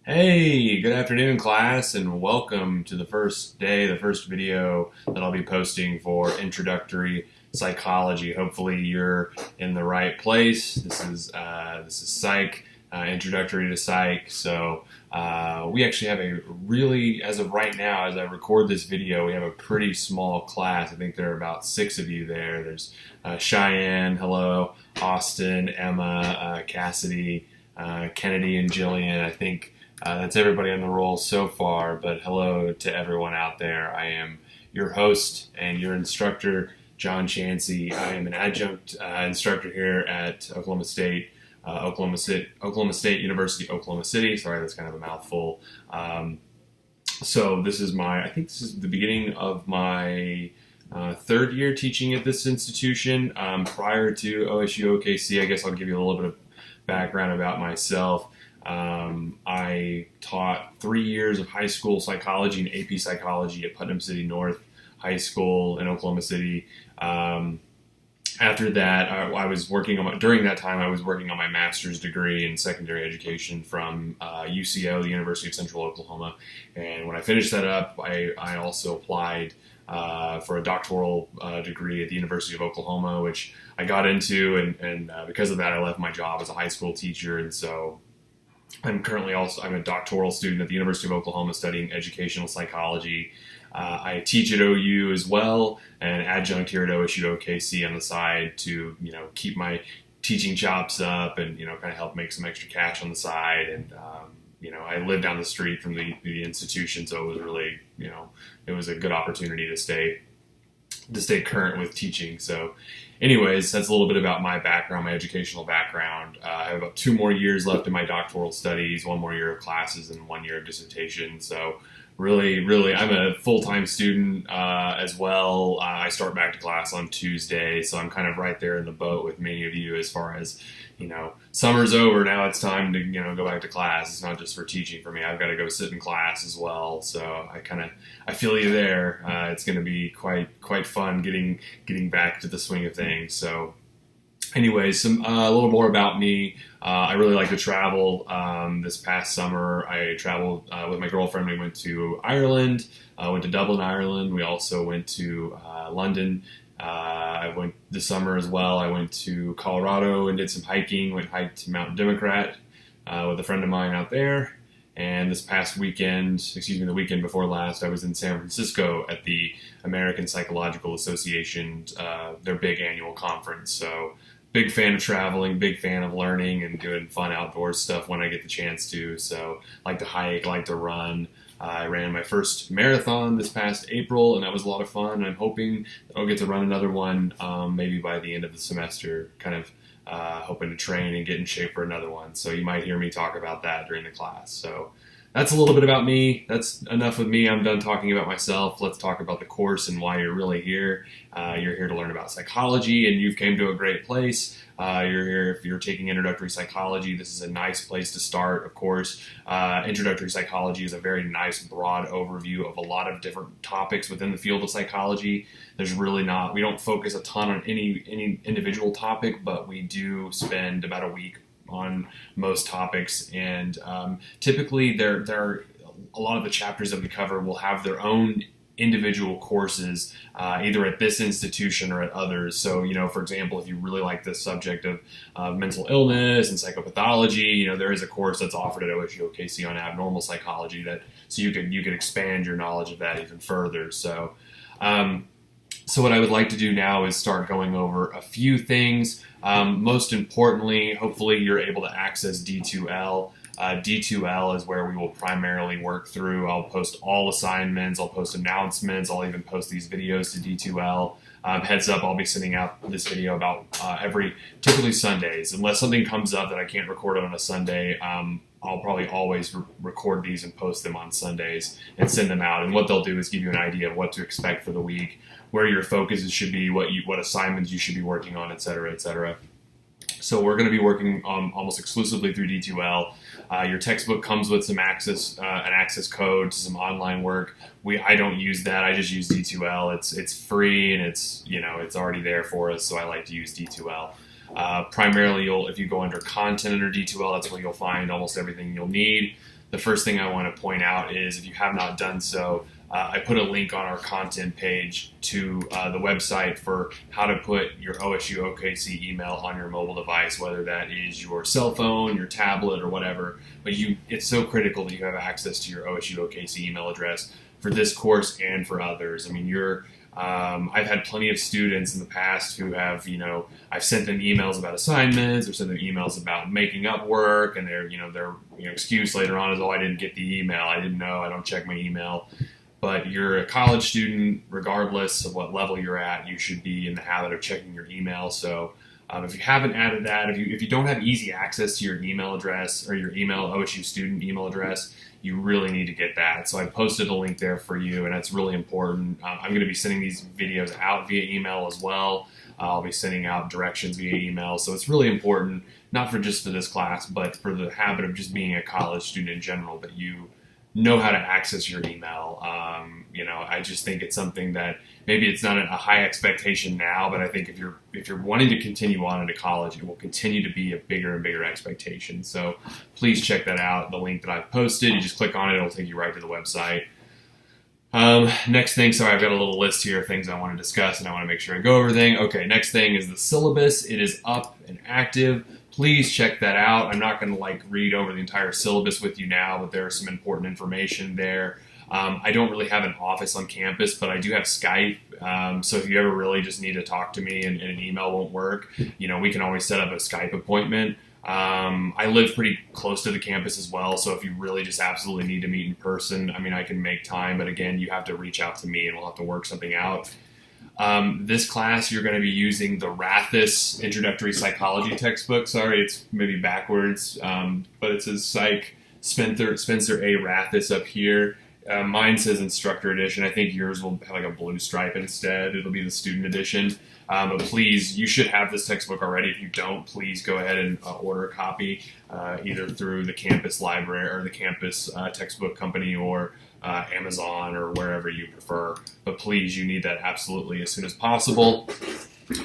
Hey, good afternoon, class, and welcome to the first day, the first video that I'll be posting for introductory psychology. Hopefully, you're in the right place. This is Psych, introductory to Psych. We actually have a really, as of right now, as I record this video, we have a pretty small class. I think there are about 6 of you there. There's Cheyenne, hello, Austin, Emma, Cassidy, Kennedy, and Jillian. I think. That's everybody on the roll so far, but hello to everyone out there. I am your host and your instructor, John Chansey. I am an adjunct instructor here at Oklahoma State, Oklahoma State University, Oklahoma City. Sorry, that's kind of a mouthful. I think this is the beginning of my third year teaching at this institution. Prior to OSU OKC, I guess I'll give you a little bit of background about myself. I taught 3 years of high school psychology and AP psychology at Putnam City North High School in Oklahoma City. After that, during that time, I was working on my master's degree in secondary education from UCO, the University of Central Oklahoma. And when I finished that up, I also applied for a doctoral degree at the University of Oklahoma, which I got into, and because of that, I left my job as a high school teacher, and so I'm a doctoral student at the University of Oklahoma studying educational psychology. I teach at OU as well, and adjunct here at OSU OKC on the side to, keep my teaching chops up and, kind of help make some extra cash on the side. And, I live down the street from the institution, so it was really, it was a good opportunity to stay current with teaching. So anyways, that's a little bit about my background, my educational background. I have about 2 more years left in my doctoral studies, 1 more year of classes, and 1 year of dissertation. So really, I'm a full-time student as well. I start back to class on Tuesday, so I'm kind of right there in the boat with many of you as far as, summer's over. Now it's time to, go back to class. It's not just for teaching for me. I've got to go sit in class as well. So I feel you there. It's going to be quite fun getting back to the swing of things. So anyways, a little more about me. I really like to travel. This past summer, I traveled with my girlfriend. We went to Ireland, went to Dublin, Ireland. We also went to London. I went this summer as well. I went to Colorado and did some hiking. Hiked Mount Democrat with a friend of mine out there. And this past weekend, the weekend before last, I was in San Francisco at the American Psychological Association, their big annual conference. So big fan of traveling, big fan of learning and doing fun outdoor stuff when I get the chance to. So like to hike, like to run. I ran my first marathon this past April, and that was a lot of fun. I'm hoping that I'll get to run another one maybe by the end of the semester, kind of hoping to train and get in shape for another one. So you might hear me talk about that during the class. So that's a little bit about me. That's enough with me. I'm done talking about myself. Let's talk about the course and why you're really here. You're here to learn about psychology, and you've came to a great place. You're here if you're taking introductory psychology. This is a nice place to start, of course. Introductory psychology is a very nice, broad overview of a lot of different topics within the field of psychology. We don't focus a ton on any individual topic, but we do spend about a week on most topics, and typically there are a lot of the chapters that we cover will have their own individual courses either at this institution or at others. So, for example, if you really like the subject of mental illness and psychopathology, there is a course that's offered at OSU OKC on abnormal psychology so you could expand your knowledge of that even further. So what I would like to do now is start going over a few things. Most importantly, hopefully you're able to access D2L. D2L is where we will primarily work through. I'll post all assignments, I'll post announcements, I'll even post these videos to D2L. Heads up, I'll be sending out this video about typically Sundays. Unless something comes up that I can't record on a Sunday, I'll probably always record these and post them on Sundays and send them out. And what they'll do is give you an idea of what to expect for the week, where your focuses should be, what assignments you should be working on, et cetera, et cetera. So we're going to be working almost exclusively through D2L. Your textbook comes with some access, an access code to some online work. I don't use that. I just use D2L. It's free and it's already there for us. So I like to use D2L. Primarily, if you go under content under D2L, that's where you'll find almost everything you'll need. the first thing I want to point out is, if you have not done so, I put a link on our content page to the website for how to put your OSU OKC email on your mobile device, whether that is your cell phone, your tablet, or whatever. But it's so critical that you have access to your OSU OKC email address for this course and for others. I mean, I've had plenty of students in the past who have, I've sent them emails about assignments or sent them emails about making up work, and their excuse later on is, oh, I didn't get the email. I didn't know. I don't check my email. But you're a college student, regardless of what level you're at, you should be in the habit of checking your email. So if you haven't added that, if you don't have easy access to your email address or your OSU student email address, you really need to get that. So I posted a link there for you, and that's really important. I'm going to be sending these videos out via email as well. I'll be sending out directions via email. So it's really important, not just for this class, but for the habit of just being a college student in general, that you know how to access your email. I just think it's something that maybe it's not a high expectation now, but I think if you're wanting to continue on into college, it will continue to be a bigger and bigger expectation. So please check that out. The link that I've posted, you just click on it, it'll take you right to the website. Next thing, sorry, I've got a little list here of things I want to discuss, and I want to make sure I go over everything. Okay, next thing is the syllabus. It is up and active. Please check that out. I'm not going to read over the entire syllabus with you now, but there is some important information there. I don't really have an office on campus, but I do have Skype. So if you ever really just need to talk to me and an email won't work, we can always set up a Skype appointment. I live pretty close to the campus as well, so if you really just absolutely need to meet in person, I can make time, but again, you have to reach out to me and we'll have to work something out. This class, you're going to be using the Rathis Introductory Psychology textbook. Sorry, it's maybe backwards, but it says Psych Spencer A. Rathis up here. Mine says Instructor Edition. I think yours will have a blue stripe instead. It'll be the Student Edition. But please, you should have this textbook already. If you don't, please go ahead and order a copy, either through the campus library or the campus textbook company, or Amazon, or wherever you prefer. But please, you need that absolutely as soon as possible.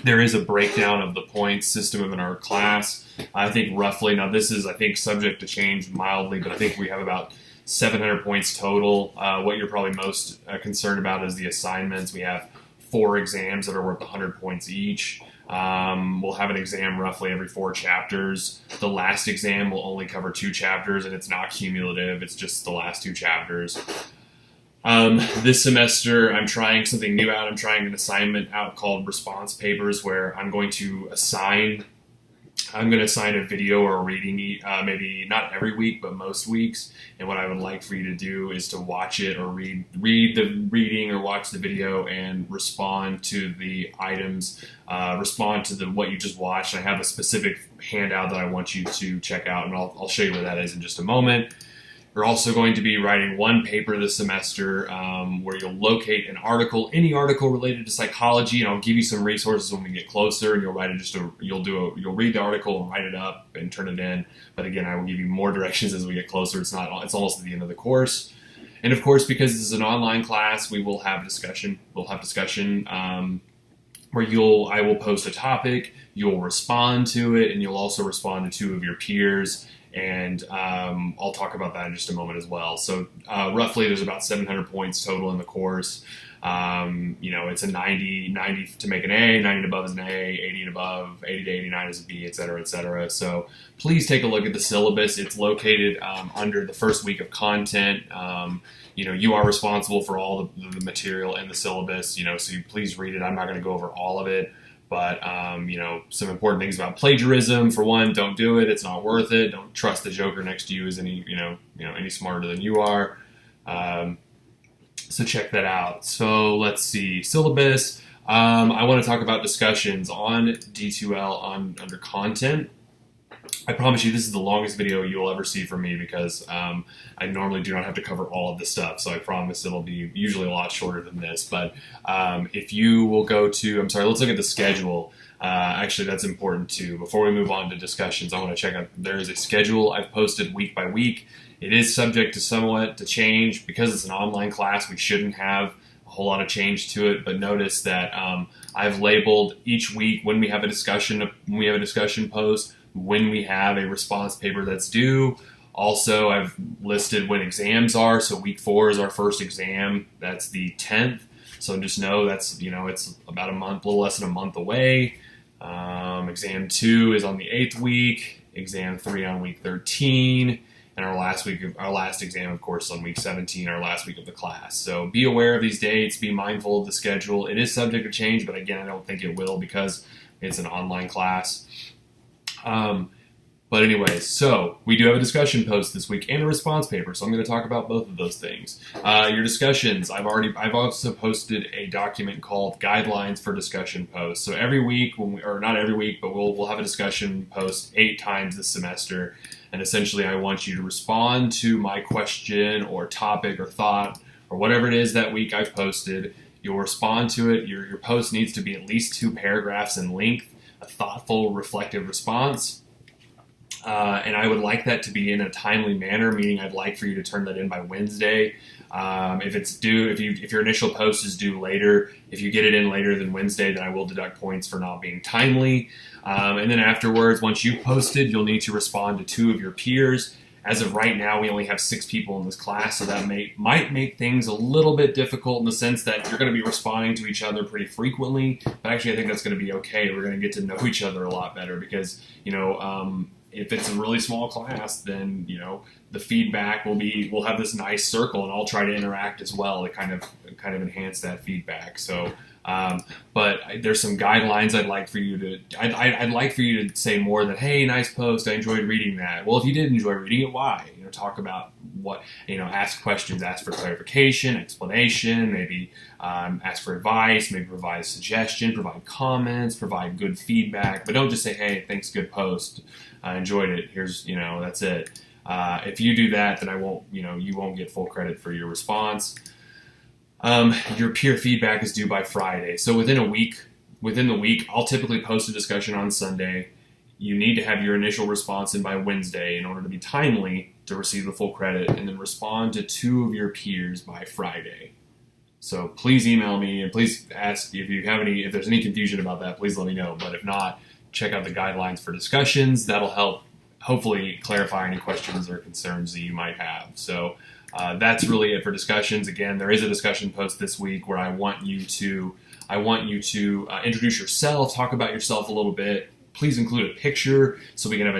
There is a breakdown of the points system in our class. I think roughly, now this is, subject to change mildly, but I think we have about 700 points total. What you're probably most concerned about is the assignments. We have 4 exams that are worth 100 points each. We'll have an exam roughly every 4 chapters. The last exam will only cover 2 chapters, and it's not cumulative. It's just the last 2 chapters. This semester, I'm trying something new out. I'm trying an assignment out called response papers, where I'm going to assign a video or a reading, maybe not every week, but most weeks. And what I would like for you to do is to watch it, or read the reading or watch the video and respond to the items, respond to what you just watched. I have a specific handout that I want you to check out, and I'll show you what that is in just a moment. You're also going to be writing 1 paper this semester, where you'll locate an article, any article related to psychology, and I'll give you some resources when we get closer, and you'll write it. You'll read the article and write it up and turn it in. But again, I will give you more directions as we get closer. It's almost at the end of the course. And of course, because this is an online class, we will have discussion. We'll have discussion where I will post a topic, you'll respond to it, and you'll also respond to 2 of your peers. And I'll talk about that in just a moment as well. So roughly there's about 700 points total in the course. It's a 90 to make an A, 90 and above is an A, 80 and above, 80 to 89 is a B, et cetera, et cetera. So please take a look at the syllabus. It's located under the first week of content. You are responsible for all the material in the syllabus, so you please read it. I'm not going to go over all of it. But, some important things about plagiarism. For one, don't do it. It's not worth it. Don't trust the joker next to you is any smarter than you are. So check that out. So let's see. Syllabus. I want to talk about discussions on D2L under content. I promise you this is the longest video you'll ever see from me, because I normally do not have to cover all of this stuff, so I promise it'll be usually a lot shorter than this. But if you will go to, let's look at the schedule. Actually, that's important too. Before we move on to discussions, I want to check out, there is a schedule I've posted week by week. It is subject to somewhat to change. Because it's an online class, we shouldn't have a whole lot of change to it, but notice that I've labeled each week when we have a discussion post, when we have a response paper that's due. Also, I've listed when exams are. So week 4 is our first exam. That's the 10th. So just know that's, it's about a little less than a month away. Exam 2 is on the 8th week. Exam 3 on week 13. And our last exam, of course, on week 17, our last week of the class. So be aware of these dates. Be mindful of the schedule. It is subject to change, but again, I don't think it will because it's an online class. But anyways, so we do have a discussion post this week and a response paper, so I'm going to talk about both of those things. Your discussions, I've also posted a document called Guidelines for Discussion Posts. So every week, or not every week, but we'll have a discussion post 8 times this semester, and essentially I want you to respond to my question or topic or thought or whatever it is that week I've posted. You'll respond to it. Your post needs to be at least 2 paragraphs in length, a thoughtful, reflective response. And I would like that to be in a timely manner, meaning I'd like for you to turn that in by Wednesday. If it's due, if your initial post is due later, if you get it in later than Wednesday, then I will deduct points for not being timely. And then afterwards, once you've posted, you'll need to respond to 2 of your peers. As of right now, we only have 6 people in this class, so that might make things a little bit difficult in the sense that you're going to be responding to each other pretty frequently. But actually, I think that's going to be okay. We're going to get to know each other a lot better because, if it's a really small class, then, the feedback we'll have this nice circle, and I'll try to interact as well to kind of enhance that feedback. So, but there's some guidelines I'd like for you to say more than, hey, nice post, I enjoyed reading that. Well, if you did enjoy reading it, why? Talk about what, ask questions, ask for clarification, explanation, maybe ask for advice, maybe provide a suggestion, provide comments, provide good feedback, but don't just say, hey, thanks, good post, I enjoyed it, here's, that's it. If you do that, then you won't get full credit for your response. Your peer feedback is due by Friday. So within the week, I'll typically post a discussion on Sunday. You need to have your initial response in by Wednesday in order to be timely to receive the full credit, and then respond to 2 of your peers by Friday. So please email me, and please ask if there's any confusion about that, please let me know. But if not, check out the guidelines for discussions. That'll help hopefully clarify any questions or concerns that you might have. So that's really it for discussions. Again, there is a discussion post this week where I want you to introduce yourself, talk about yourself a little bit. Please include a picture so we can have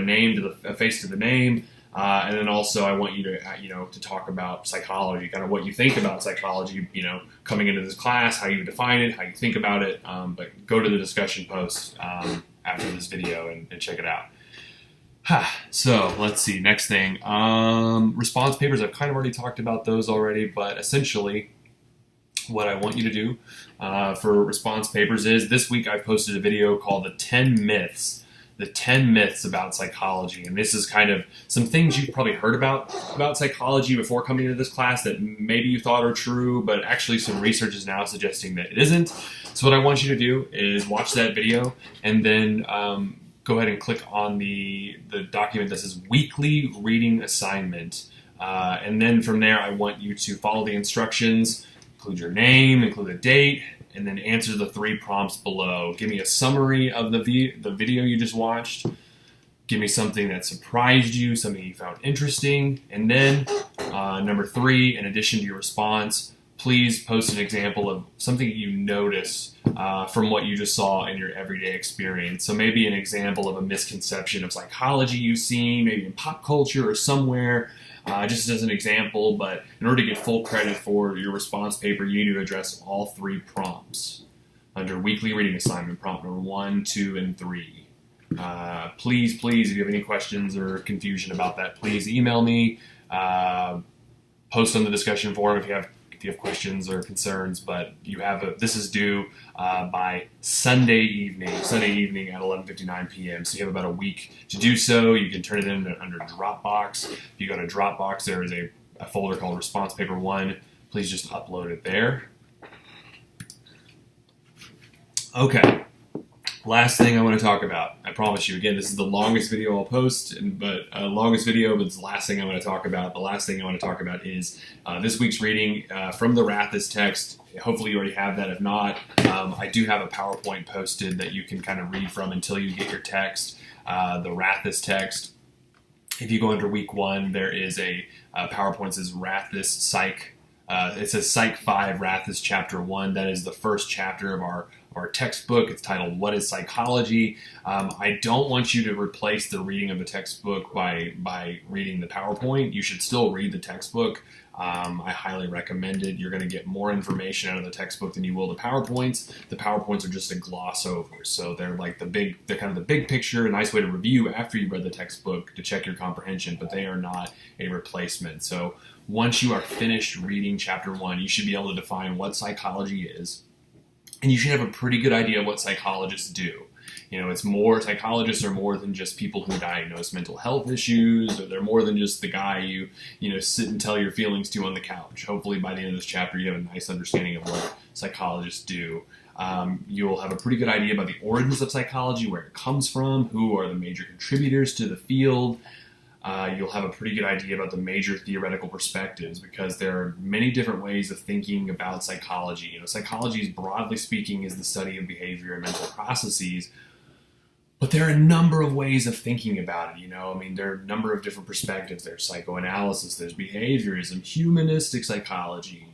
a face to the name. And then also I want you to talk about psychology, kind of what you think about psychology, coming into this class, how you define it, how you think about it. But go to the discussion post after this video and check it out. So let's see, next thing. Response papers, I've kind of already talked about those already, but essentially what I want you to do for response papers is, this week I've posted a video called the 10 Myths about psychology. And this is kind of some things you've probably heard about psychology before coming into this class that maybe you thought are true, but actually some research is now suggesting that it isn't. So what I want you to do is watch that video and then go ahead and click on the document that says weekly reading assignment. And then from there, I want you to follow the instructions, include your name, include a date, and then answer the 3 prompts below. Give me a summary of the video you just watched. Give me something that surprised you, something you found interesting. And then, number 3, in addition to your response, please post an example of something you notice from what you just saw in your everyday experience. So maybe an example of a misconception of psychology you've seen, maybe in pop culture or somewhere. Just as an example, but in order to get full credit for your response paper, you need to address all 3 prompts under weekly reading assignment, prompt number 1, 2, and 3. Please, if you have any questions or confusion about that, please email me, post on the discussion forum if you have questions or concerns, but this is due by Sunday evening at 11:59 p.m. So you have about a week to do so. You can turn it in under Dropbox. If you go to Dropbox, there is a folder called Response Paper 1. Please just upload it there. Okay. Last thing I want to talk about. I promise you, again, this is the longest video I'll post, but it's the last thing I want to talk about. The last thing I want to talk about is this week's reading from the Rathis text. Hopefully you already have that. If not, I do have a PowerPoint posted that you can kind of read from until you get your text, the Rathis text. If you go under week 1, there is a PowerPoint that says Rathis Psych. It says Psych 5, Rathis Chapter 1. That is the first chapter of our textbook. It's titled What is Psychology? I don't want you to replace the reading of the textbook by reading the PowerPoint. You should still read the textbook. I highly recommend it. You're going to get more information out of the textbook than you will the PowerPoints. The PowerPoints are just a gloss over. So they're kind of the big picture, a nice way to review after you've read the textbook to check your comprehension, but they are not a replacement. So once you are finished reading chapter 1, you should be able to define what psychology is, and you should have a pretty good idea of what psychologists do. Psychologists are more than just people who diagnose mental health issues, or they're more than just the guy you sit and tell your feelings to on the couch. Hopefully by the end of this chapter you have a nice understanding of what psychologists do. You'll have a pretty good idea about the origins of psychology, where it comes from, who are the major contributors to the field. You'll have a pretty good idea about the major theoretical perspectives, because there are many different ways of thinking about psychology. Psychology, broadly speaking, is the study of behavior and mental processes, but there are a number of ways of thinking about it. There are a number of different perspectives. There's psychoanalysis, there's behaviorism, humanistic psychology,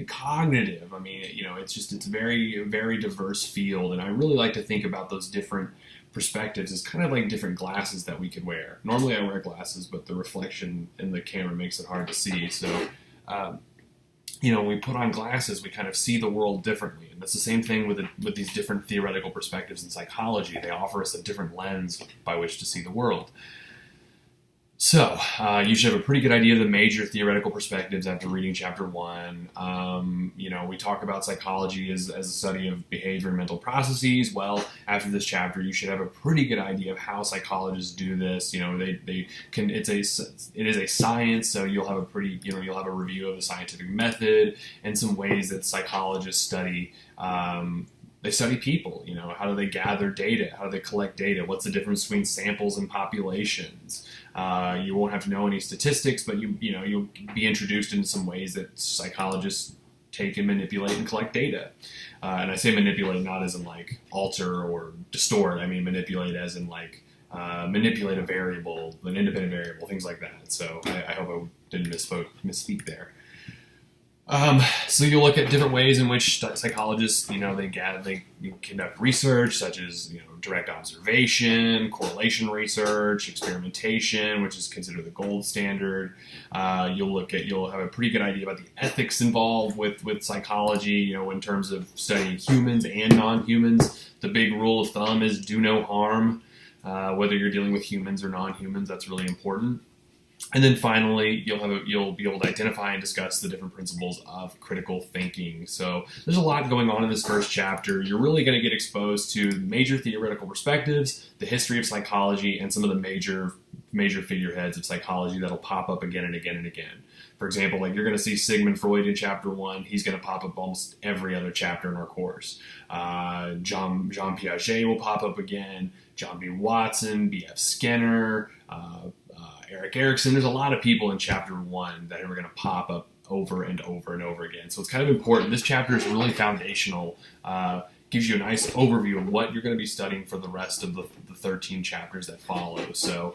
cognitive. It's a very, very diverse field, and I really like to think about those different perspectives as kind of like different glasses that we could wear. Normally I wear glasses, but the reflection in the camera makes it hard to see. So, when we put on glasses, we kind of see the world differently. And that's the same thing with these different theoretical perspectives in psychology. They offer us a different lens by which to see the world. So, you should have a pretty good idea of the major theoretical perspectives after reading chapter 1. We talk about psychology as a study of behavior and mental processes. Well, after this chapter, you should have a pretty good idea of how psychologists do this. It is a science, so you'll have a review of the scientific method and some ways that psychologists study. They study people. How do they gather data? How do they collect data? What's the difference between samples and populations? You won't have to know any statistics, but you'll be introduced into some ways that psychologists take and manipulate and collect data. And I say manipulate not as in like alter or distort. I mean manipulate as in like manipulate a variable, an independent variable, things like that. So I hope I didn't misspeak there. So you'll look at different ways in which psychologists, they conduct research, such as, direct observation, correlation research, experimentation, which is considered the gold standard. You'll have a pretty good idea about the ethics involved with psychology, in terms of studying humans and non-humans. The big rule of thumb is do no harm, whether you're dealing with humans or non-humans. That's really important. And then finally, you'll be able to identify and discuss the different principles of critical thinking. So there's a lot going on in this first chapter. You're really going to get exposed to major theoretical perspectives, the history of psychology, and some of the major figureheads of psychology that'll pop up again and again and again. For example, you're going to see Sigmund Freud in chapter 1. He's going to pop up almost every other chapter in our course. Jean Piaget will pop up again. John B. Watson, B.F. Skinner, Erik Erikson. There's a lot of people in chapter 1 that are going to pop up over and over and over again. So it's kind of important. This chapter is really foundational. Gives you a nice overview of what you're going to be studying for the rest of the 13 chapters that follow. So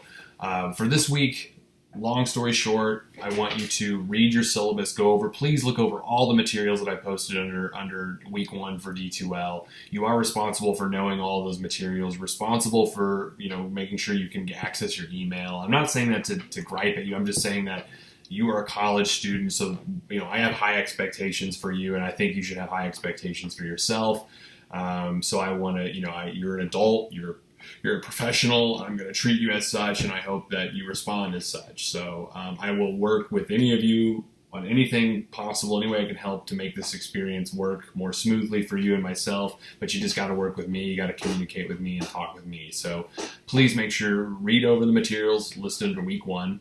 for this week, long story short, I want you to read your syllabus, please look over all the materials that I posted under week 1 for D2L. You are responsible for knowing all those materials, responsible for, making sure you can access your email. I'm not saying that to gripe at you. I'm just saying that you are a college student, so, I have high expectations for you, and I think you should have high expectations for yourself. So I want to, you're an adult, you're a professional. I'm going to treat you as such, and I hope that you respond as such. So I will work with any of you on anything possible, any way I can help to make this experience work more smoothly for you and myself. But you just got to work with me. You got to communicate with me and talk with me. So please make sure, read over the materials listed under week 1.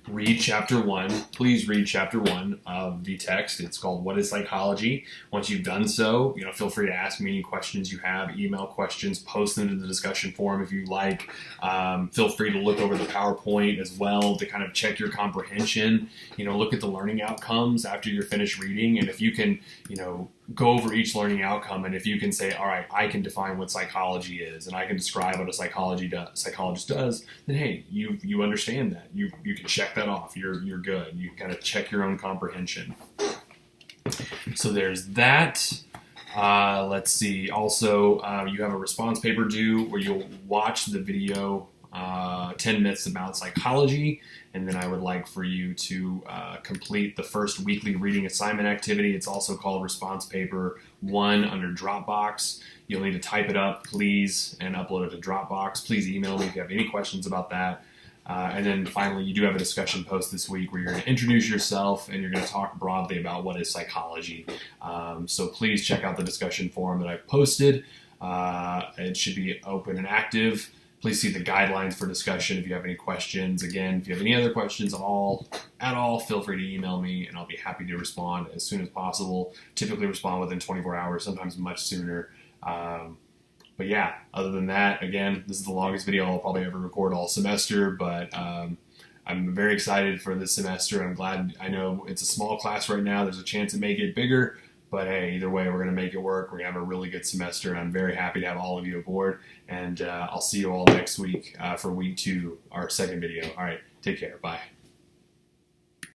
Read chapter 1. Please read chapter 1 of the text. It's called What is Psychology? Once you've done so, feel free to ask me any questions you have, email questions, post them to the discussion forum if you like. Feel free to look over the PowerPoint as well to kind of check your comprehension. Look at the learning outcomes after you're finished reading. And if you can, go over each learning outcome, and if you can say, all right, I can define what psychology is, and I can describe what a psychologist does, then hey, you understand that. You can check that off. You're good. You kind of check your own comprehension. So there's that. Let's see. Also, you have a response paper due where you'll watch the video 10 myths about psychology, and then I would like for you to complete the first weekly reading assignment activity. It's also called Response Paper 1 under Dropbox. You'll need to type it up, please, and upload it to Dropbox. Please email me if you have any questions about that. And then finally, you do have a discussion post this week where you're going to introduce yourself and you're going to talk broadly about what is psychology. So please check out the discussion forum that I've posted. It should be open and active. Please see the guidelines for discussion if you have any questions. Again, if you have any other questions at all, feel free to email me and I'll be happy to respond as soon as possible. Typically respond within 24 hours, sometimes much sooner. But yeah, other than that, again, this is the longest video I'll probably ever record all semester, but I'm very excited for this semester. I'm glad. I know it's a small class right now. There's a chance it may get bigger, but hey, either way, we're going to make it work. We're going to have a really good semester, and I'm very happy to have all of you aboard, and I'll see you all next week for week 2, our second video. All right, take care. Bye.